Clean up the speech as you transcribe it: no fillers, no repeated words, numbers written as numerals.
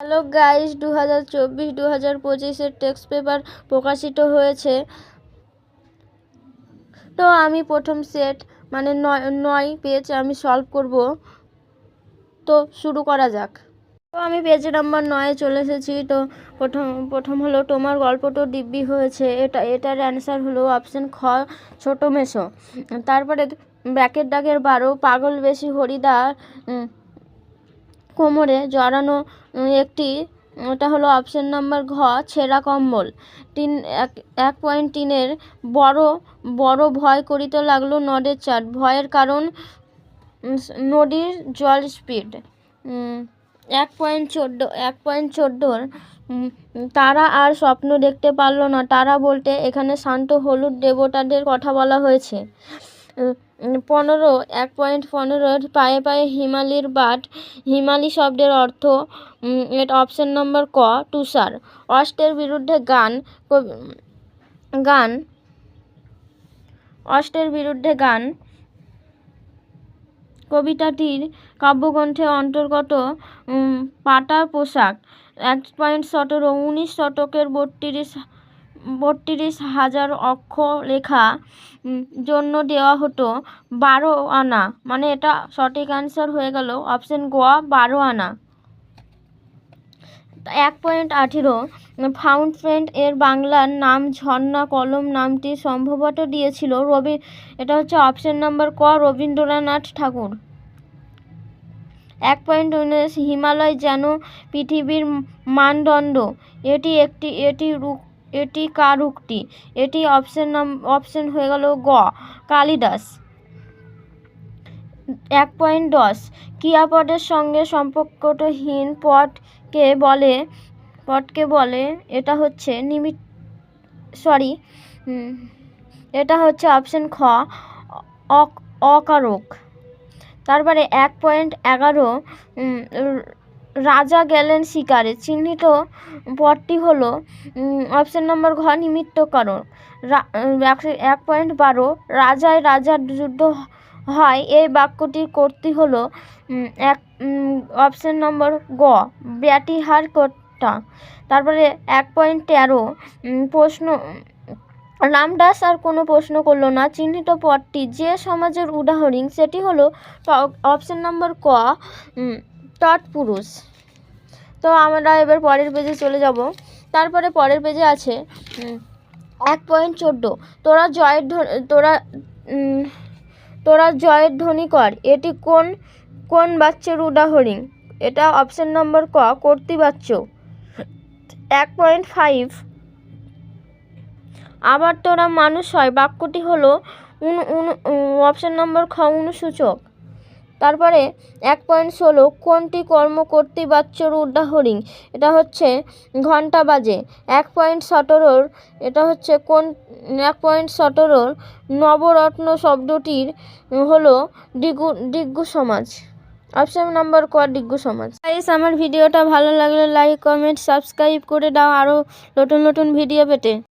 Hello guys, 2024-2025 text paper প্রকাশিত হয়েছে। তো আমি প্রথম সেট মানে 9 পেজ আমি সলভ করব। তো শুরু করা যাক। তো আমি পেজ নাম্বার 9 চলে এসেছি। তো প্রথম হলো তোমার গল্পটা দিব্যি হয়েছে। এটার অ্যান্সার হলো অপশন খ, ছোট মেসো। তারপরে ব্র্যাকেট দাগের 12, পাগল বেশি হরিদা কোমরে জড়ানো একটি, ওটা হলো অপশন নাম্বার ঘ, ছেঁড়া কম্বল। 1.3 বড় ভয় করিতে লাগলো নদের চাঁদ। ভয়ের কারণ নদীর জল স্পিড। 1.14 তারা আর স্বপ্ন দেখতে পারল না। তারা বলতে এখানে শান্ত হলুদ দেবতাদের কথা বলা হয়েছে। 1.15 পায়ে পায়ে হিমালির বাট। হিমালি শব্দের অর্থ, এটা অপশন নম্বর ক, তুষার। অষ্টের বিরুদ্ধে গান কবিতাটির কাব্যগ্রন্থের অন্তর্গত। পাটার পোশাক। 1.17 19 শতকের 32,000 অক্ষর লেখা জন্য দেওয়া হতো 12 আনা, মানে এটা সঠিক অ্যান্সার হয়ে গেল অপশন গ, 12 আনা। 1.18 ফাউন্টেন এর বাংলার নাম ঝর্ণা কলম নামটি সম্ভবত দিয়েছিল এটা হচ্ছে অপশন নাম্বার ক, রবীন্দ্রনাথ ঠাকুর। 1.19 হিমালয় যেন পৃথিবীর মানদণ্ড। এটি কার উক্তি? এটি অপশন হয়ে গেল গ, কালিদাস। 1.10 ক্রিয়াপদের সঙ্গে সম্পর্কহীন পদকে বলে? এটা হচ্ছে এটা হচ্ছে অপশন খ, অকারক। তারপরে 1.11 রাজা গেলেন শিকারে। চিহ্নিত পদটি হলো অপশন নম্বর ঘ, নিমিত্তকারক। 1.12 রাজার যুদ্ধ হয়। এই বাক্যটির কর্তৃ হলো অপশন নম্বর গ, ব্যাটিহার কর্তা। তারপরে 1.13 প্রশ্ন, রামদাস আর কোনো প্রশ্ন করলো না। চিহ্নিত পদটি যে সমাজের উদাহরণ, সেটি হলো অপশন নম্বর ক, তৎপুরুষ। তো আমরা এবার পরের পেজে চলে যাব। তারপরে পরের পেজে আছে 1.14 তোরা জয়ের ধ্বনি কর। এটি কোন বাচ্চার উদাহরণ? এটা অপশন নম্বর ক, কর্তৃবাচ্য। 1.5 আবার তোরা মানুষ হয়। বাক্যটি হলো অপশন নম্বর খ, অনুসূচক। তারপরে 1.16 কোনটি কর্ম কর্তৃবাচ্যর উদাহরণ? এটা হচ্ছে ঘন্টা বাজে। 1.17 এটা হচ্ছে 1.17 নবরত্ন শব্দটির হলো দিগ্গু সমাজ। অপশন নাম্বার ক, দিগ্গু সমাজ। গাইস, আমার ভিডিওটা ভালো লাগলে লাইক, কমেন্ট, সাবস্ক্রাইব করে দাও আরও নতুন ভিডিও পেতে।